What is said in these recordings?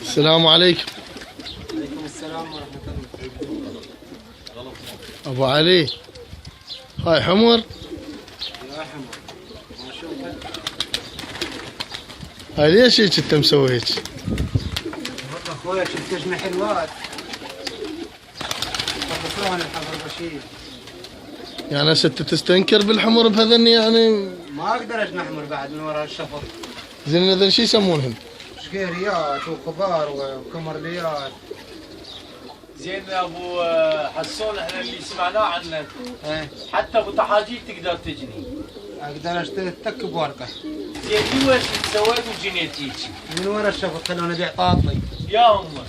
السلام عليكم. وعليكم السلام ورحمة الله. ابو علي، هاي حمر؟ يا حمر ما اشوفك. هاي ليش هيك انت مسوي هيك؟ والله اخويا شفت اجمع حلوات. شلون الحمر بشير؟ يعني هسه انت تستنكر بالحمر بهذن يعني؟ ما اقدر اجمع حمر بعد من وراء الشفط. زين هذول شو يسمونهن؟ شقيريات وخضار وكمرليات. زين يا ابو حسون، احنا اللي سمعناه عنك ايه حتى ابو تحاجيل تقدر تجني. اقدر اشتري التك بورقه. زين ليش سويت وجنيت هيك؟ من وراء الشفط خلونا ابيع طاطي. يا هم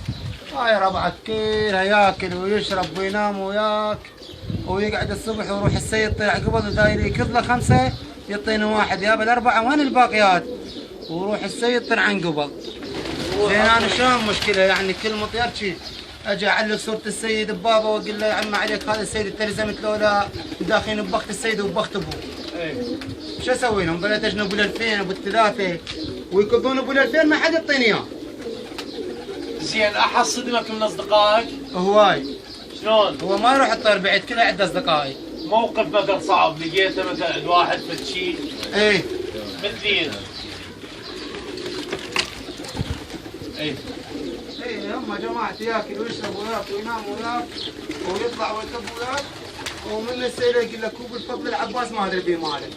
هاي ربعك كلها ياكل ويشرب وينام وياك ويقعد الصبح ويروح السيد طلع قبل داير يكذ له 5 يعطينا واحد يا بالاربعه وين الباقيات؟ ويروح السيد طلع عن قبل. زين انا شلون مشكله يعني كل مطير شي اجي اعلق صوره السيد ببابا واقول له يا عم عليك هذا السيد التلزمت له لا داخلين ببخت السيد وببخت ابوه. ايه شو اسوي لهم؟ بلا تجنوا ابو 2000 ابو 3 ويكبون ابو 2000 ما حد يعطيني اياه. زين احد صدمك من اصدقائك؟ هواي شلون؟ هو ما يروح الطير بعيد كله عنده اصدقائي. موقف مثلا صعب لقيته مثلا عند واحد فد شيء ايه مثلين. ايه ايه هم جماعة ياكل ويشرب وياك وينام وياك ويطلع ويكب وياك ومن السيرة يقول لك كوب الفضل العباس ما ادري بيه ماله.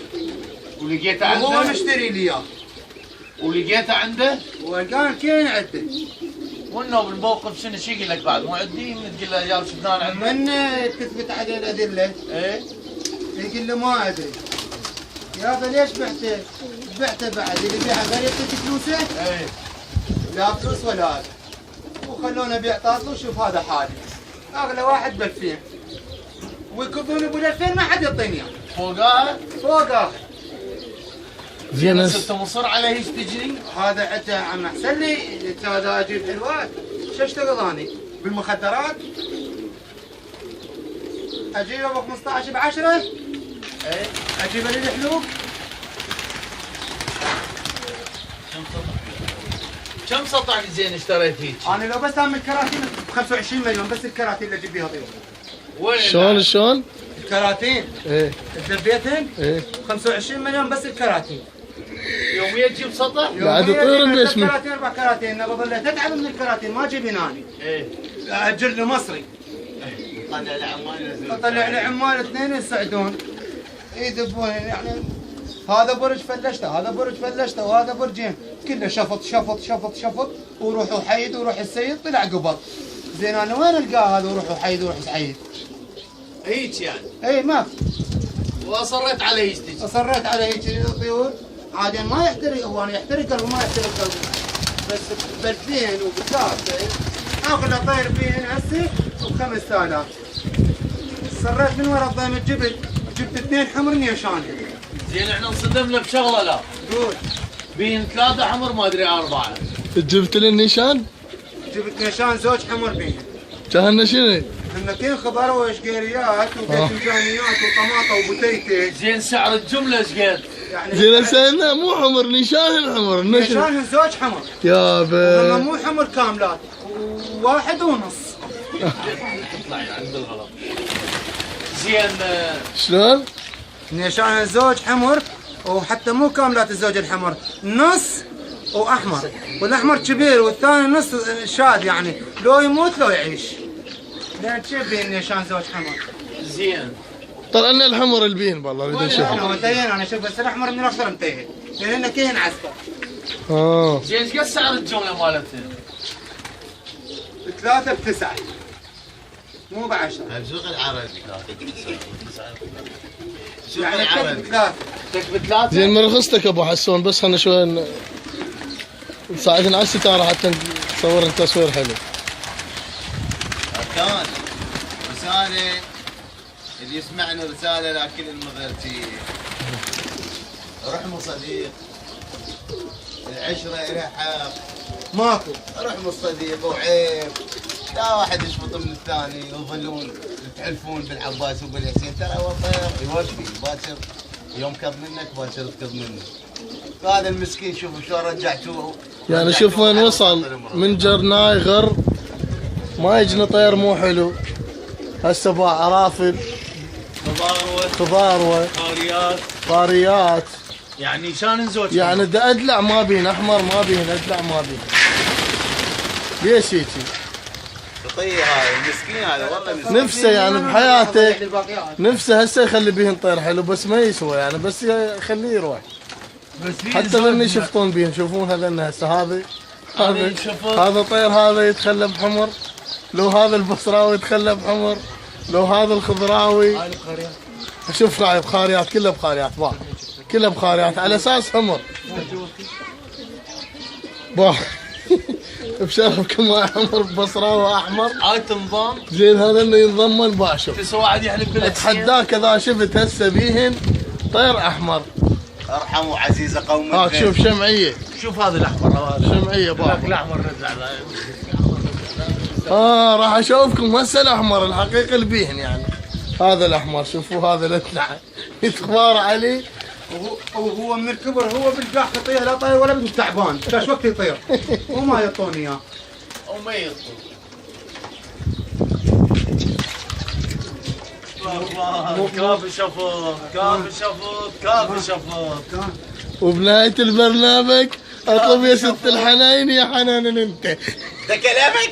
ولقيته وهو عنده؟ مشتري لي اياه. ولقيته عنده؟ وكان كين عده. وانه بالموقف شنو شو يقول لك بعد مو عندي؟ من تقول له يا شفنان عنده؟ من تثبت عليه الادله ايه يقول له ما ادري. يابا ليش بعته؟ بعته بعد اللي بيعه غير يعطيك فلوسه؟ ايه لا فلوس ولا هذا. وخلونا بيع طاطا وشوف هذا حالي. اغلى واحد ب2000 ويكبون ابو 2000 ما حد يعطيني اياه. فوقها؟ فوق اخر. زين بس انت مصر على هيك تجري؟ هذا حتى عم احسن لي هذا اجيب حلوات. شو اشتغل اني؟ بالمخدرات؟ اجيب ابو 15 ب10؟ ايه اجيب لي الحلوب؟ كم سطح زين اشتريت هيك؟ انا لو بس اعمل كراتين ب 25 مليون بس الكراتين اللي اجيب بيها ضيوف. وين؟ شلون؟ الكراتين ايه دبيتهن ايه 25 مليون بس الكراتين. يوميا تجيب سطح؟ بعد يطير البيسمنت. كراتين 4 كراتين انا بظل اتعب من الكراتين ما اجيب اناني. ايه اجر له مصري. طلع العمال اطلع لي عمال 2 يساعدون يدبون يعني. هذا برج فلشته هذا برج فلشته وهذا برجين كله شفط شفط شفط شفط وروحوا حيد وروح السيد طلع قبض. زين انا وين القاه هذا وروحوا حيد وروح حيد؟ هيك يعني؟ اي ما في. واصريت على هيك تجي؟ اصريت على هيك الطيور عادي ما يحترق هو انا يحترق قلبه ما يحترق قلبه بس بالاثنين وبالثالثه اخذ طير فيهن هسه ب5000. صريت من ورا الضيم الجبل جبت 2 حمر نيشان. زين احنا انصدمنا بشغله لا قول. بين 3 حمر ما ادري 4. جبت لي النيشان؟ جبت نيشان زوج حمر بيهم. كان شنو؟ هنكين خضار وشقيريات وباذنجانيات وطماطه وبتيته. زين سعر الجمله ايش قد؟ يعني زين هسه مو حمر، نيشان الحمر. نيشان زوج حمر. يا والله بي مو حمر كاملات 1.5. تطلع عند الغلط. زين شلون؟ نيشان زوج حمر وحتى مو كاملات الزوج الحمر نص واحمر والاحمر كبير والثاني نص شاد يعني لو يموت لو يعيش. لان تشوف بين نيشان زوج حمر. زين طلع لنا الحمر البين والله اريد اشوفه. احنا انتهينا انا اشوف بس الاحمر من الاخضر انتهي لان كاين عسكر. زين ايش قد سعر الجمله مالتها؟ 3 ب9 مو ب10. سوق العرب سوق يعني العرب ب3. تكفي 3؟ زين من رخصتك ابو حسون بس خلنا شوي نساعدنا على الستاره حتى نصور تصوير حلو. كان رسالة اللي يسمعنا رسالة لكل المغربي. رحموا صديق العشرة إلها حق ماكو. رحموا الصديق وعيب لا واحد يشفط من الثاني ويظلون تحلفون بالعباس وبالحسين ترى هو طير يوفي باكر يوم كذ منك ما يصير تكذ منه. هذا المسكين شوفوا شلون رجعتوه. يعني شوف وين وصل، من جرناي غر ما يجني طير مو حلو. هسه باع عرافل، خضاروه، طاريات. يعني شان نزوج يعني دا ادلع ما بين احمر، ما بين ادلع ما بين. ليش هيجي؟ تطير هذا المسكين هذا والله مسكين. نفسه يعني بحياته نفسه هسه يخلي بيهن طير حلو، بس ما يسوى يعني، بس يخليه يروح. حتى ذن يشفطون بيهن، يشوفون هذن هسه هذا طير هذا يتخلى بحمر، لو هذا البصراوي يتخلى بحمر، لو هذا الخضراوي. شوف راعي بخاريات، كلها بخاريات با، كلها بخاريات على اساس حمر. با بشرفكم احمر بصراوي احمر. هاي تنظام زين هذا انه ينضمن با. شوف في واحد يحلف بالأكسية. اتحداك اذا شفت هسه بيهن طير احمر. ارحموا عزيزه قوم ها شوف شمعيه، شوف هذا الاحمر هذا شمعيه با. الاحمر رد على راح اشوفكم هسه الاحمر الحقيقي البيهن يعني. هذا الاحمر شوفوا هذا الاثنى يتخبار عليه. وهو من الكبر هو بالقاح يطير لا طير ولا بده تعبان، ايش وقت يطير وما يعطوني اياه. وما يطول. كافي شفط كافي شفط كافي شفط. وبنهايه البرنامج اطلب يا ست الحناين يا حنان انت. ده كلامك؟